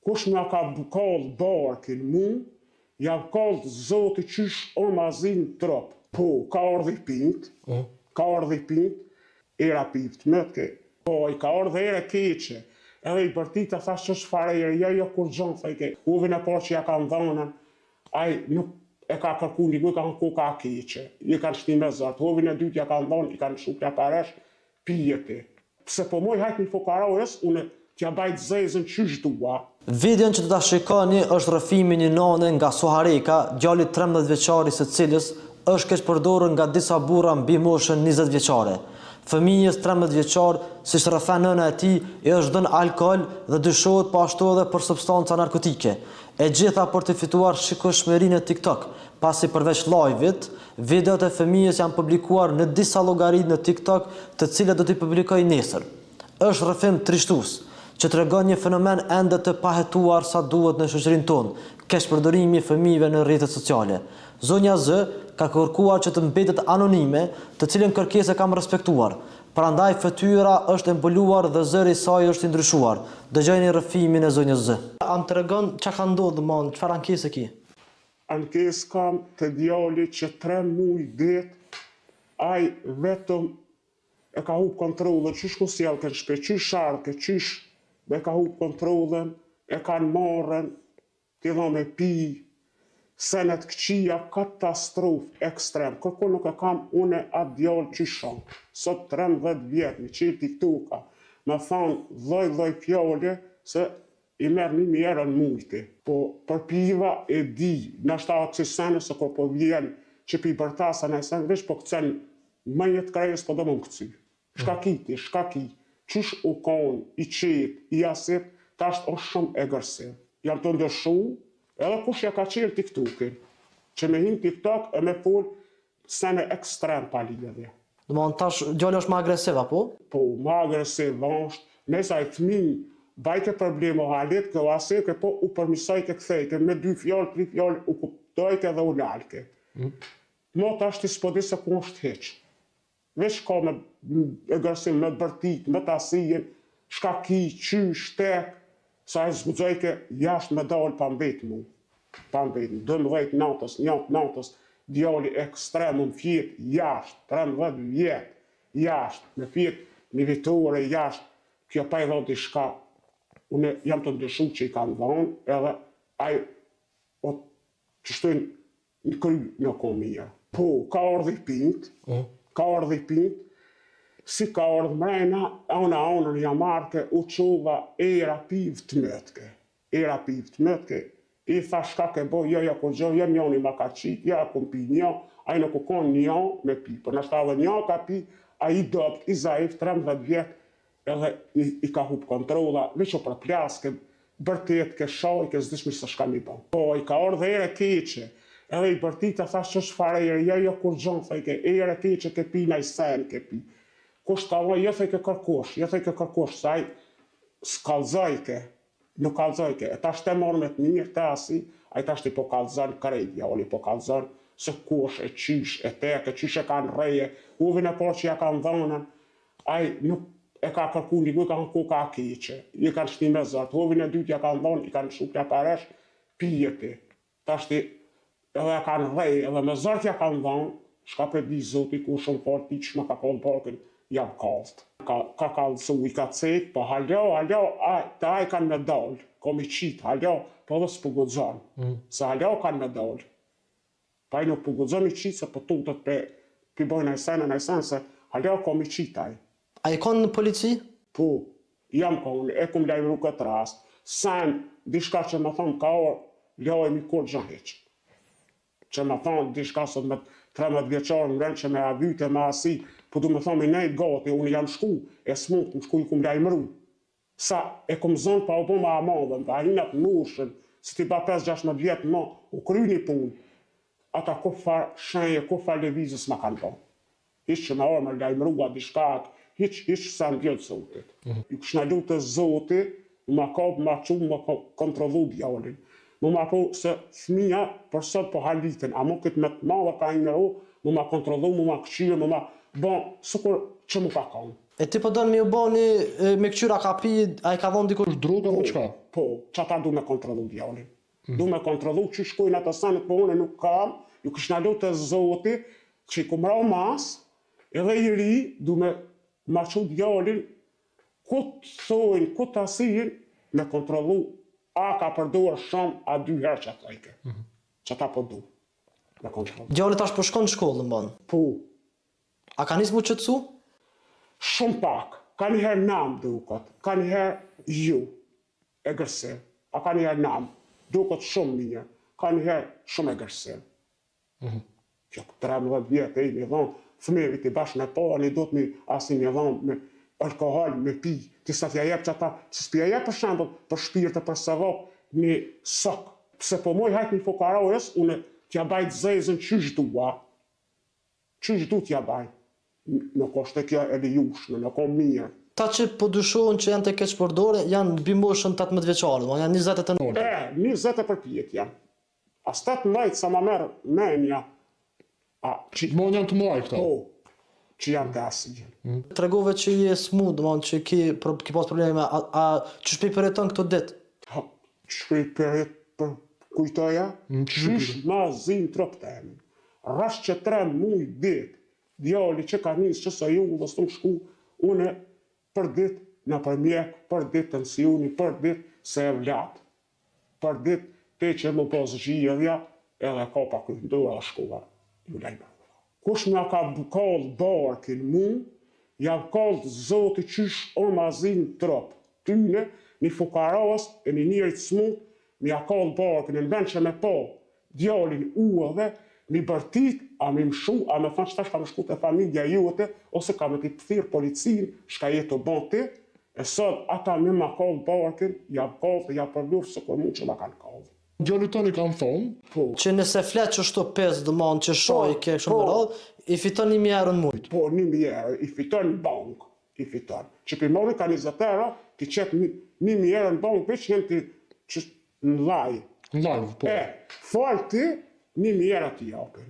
kush nga ka kallë barkin mu, ja kallë zoti qysh o mazin trop. Po, ka ardhi pint, era pift, mëtke. Po, i ka ardhe ere keqe, edhe i bërtita thash që shfare ere, jo kur gjonë, thajke. Uvin e por që ja ka ndonën, aj nuk e ka kërku një ka në koka keqe, i kanë shti me zartë. Uvin e dytë ja ka ndonë, i kanë shukja paresh, pijete. Pse po moj hajt një fokarojës, une t'ja bajt zezën qysh dua. Videon që të ta shikoni është rrëfimi një nane nga Sohareka, djali 13 vjeçari së cilës është keq përdorur nga disa burra mbi moshën 20 vjeçare. Fëmijës 13 vjeçar, siç rrëfen nëna e tij, i është dhënë alkool dhe dyshohet po ashtu edhe për substanca narkotike. E gjitha për të fituar shikueshmërinë në TikTok, pasi përveç live-it, videot e fëmijës janë publikuar në disa llogari në TikTok, të cilat do t'i publikoj nesër. Është rrëfim trishtues, që tregon një fenomen ende të pahetuar sa duhet në shoqërinë tonë, keqpërdorimi i fëmijëve në rrjetet sociale. Zonja Z ka kërkuar që të mbetet anonime, të cilën kërkesë kam respektuar. Prandaj fytyra është mbuluar dhe zëri i saj është i ndryshuar. Dëgjoni rrëfimin e zonjës Z. Am tregon çka ka ndodhur, çfarë ankesë ke? Ankesë kam të djali që 3 muaj det, ai vetëm e ka hup kontrollën, qysh ku sjell kanë shpe, qysh sharke, qysh e ka hup kontrollën, e kanë marrën, t'i dha me pi, senet këqia, katastrofë ekstrem. Kërko nuk e kam une atë djallë qyshon. Sot 13 vjetë, një qilë TikToka, me thonë dhoj fjole, se i merë 1.000 euro në mujti. Po për piva e di, nashta atë që sene, se ko po vjen që pi bërtasa në sene, vesh po këcen më jetë krejës, po do më më këcy. Shkaki, qysh u konë, i qetë, i asit, tasht është shumë e gërësim. Jam të ndëshu, edhe kush ja ka qelë TikTokin, që me hin TikTok e me fol sene ekstrem palidhje. Domthon tash djali është më agresiv apo? Po, më agresiv është, nësa i fëmij bajke problemo halet, kjo aseke, po u përmisajke këthejke, me 2 fjallë, 3 fjallë, u kuptojke dhe u lalke. Mo tash t'i s'podi se ku është heq. Vesh ka me agresiv, me bërtit, me tasijen, shkaki, qysh, tek, sa e zgudzojke jashtë me dalë pa mbet mu. 12 natës, njëtë natës, djali ekstremum fjet jashtë, 13 vjetë, jashtë, me fjet një vitore jashtë, kjo pa i dha t'i shka, une jam të ndëshu që i kanë dhanë, edhe aj, qështojnë në kry në komija. Po, ka ardhi pint, si ka ardhë mrejna, anën jamarke, u qova era piv të mëtke. I tha shka ke bo, jo ko gjo, jem njani ma ka qit, ja kom pi një, a i në kukon një me pi, për nështë edhe një ka pi, a i dopt, i zaif, 13 vjet, edhe i ka hup kontrola, veç o për plaske, bërtet ke shoj, ke zdishmi së shka mi ban. Po, i ka ardhë ere keqe, edhe i bërtita thash që shfare ere, jo kur gjon, thajke, ere keqe ke pi, na i sen ke pi. Kush ka vaj, jo thajke kërkosh, saj s'kalzajke, nuk kalzajke. E ta shte marrë me të mirë, të asi, a i ta shte po kalzan krejtja, o li po kalzan se kush e qysh, e teke, qysh e kanë reje, uvin e por që ja kanë dhonën, a i nuk e ka kërku një ka në koka keqe, i kanë shti me zartë, uvin e dytë ja kanë dhonën, i kanë shukja paresh, pijete. Ta shte edhe ja kanë reje, edhe me zartë ja kanë dhonën, shka për di zoti ku shumë fort ti që më ka konë parkin, jam kallt. Ka kallësu, i ka cek, po haljo, të aj kanë me dalë, kom i qitë, haljo, po dhe s'pugudzon, se haljo kanë me dalë. Pa i nuk pugudzon i qitë, se po tutët për bojnë e sen, se haljo kom i qitë aj. A i konë në polici? Po, jam konë, e kum lajmëru këtë rast. Sen, dishka që më thonë ka orë, lojemi kur gjën heqë. Që më thonë, dishka sot me 13 vjeqarë në rëndë që me avyte, me asi, po du me thonë i nejtë gati, unë jam shku, e smut, më shku i kum lajmëru. Sa e kum zonë pa u po ma amadhen, a hinat nushën, si ti ba 5-16 vjetë ma, u kry një punë, ata ku farë shenje, ku farë levizës ma kanë po. Ishtë që me orë me lajmëru, a dishkak, ishtë sa në djetë zotit. I kështë në lutë zotit, ma kapë, ma qumë, ma kontrolu djallin. Më ma po se fëmija për sot po halitën, a më këtë me të madhe ka një ro, më ma kontrolu, më ma këqyre, më ma bon, sëkur që më ka kanë. E ti po dënë mi u bani me këqyra ka pi, a i ka dhonë dikush Droga apo çka? Po, që ata du me kontrolu djallin. Du me kontrolu që shkojnë ata sanët, po une nuk kam, ju kështë në lutë të zoti, që i ku mrau mas, edhe i ri, du me maqu djallin, ku të thojnë, ku të asijin, me kontrolu, a ka përdojrë shumë, a 2 herë që atajke. Që ata po du, me kontrolu. Djalli tash po shkon në shkollë, më banë. Po, A ka nisë mu qëtësu? shumë pak, ka njëherë nam duket, ka njëherë ju, e gërse, a ka njëherë nam, duket shumë mirë, ka njëherë shumë e gërse. Kjo 13 vjetë e një dhonë, fëmijëve të bashkë me pa, një do të mi asi një dhonë me alkohol, me pi, të sa t'ja jep që ata, që s'pja jep për shembull për shpirtë, për savok, një sok. Pse po moj hajt një fukarojës, une t'ja bajt zezën qysh dua, qysh du t'ja bajt. Nuk është e kjo e lejushme, nuk o mirë. Ta që po dyshohen që janë të keq përdore, janë bimoshën 18 vjeçare, janë 29. 20 e përpjet janë. As 18 sa ma merë menja. Mo janë të muaj këta. Po, që janë të asijën. Tregove që je smut, domethënë që ki pas probleme, a që shpej përjeton këto ditë? Shpej përjet për kujtoja, qysh ma zinë trop të emin. Rash që 3 muj ditë, djali që ka njës që sa ju dhe së të më shku, une për ditë në për mjek, për ditë të nësiuni, për ditë se e vlatë, për ditë te që më pas gjirja, edhe ka pa këndu edhe shkuva, ju lejme. Kush nga ka kallë barkin mu, ja kallë zoti qysh o mazin trop, tyne, një fukaras e një njërit smut, mi ja kallë barkin e në vend që me po, djalin u edhe, mi bërtit, a mi mshu, a me thonë qëta shka me shku të familja jote, ose ka me t'i pëthirë policin, shka jetë të bëti, e sot ata mi ma kallë barkin, ja kallë, ja përlufë, se kur mund që ma kanë kallë. Djalli tani kanë thonë, Që nëse flet që shto 5 dëmanë që shoj ke shumë në radhë, i fiton 1.000 euro në mujtë. Po, 1.000 euro, i fiton në bank, i fiton. Që për mori ka 20 euro, ti qep 1.000 euro në bank, veç jenë ti në laj. në live, po. Falë ti, 1.000 euro ti japin.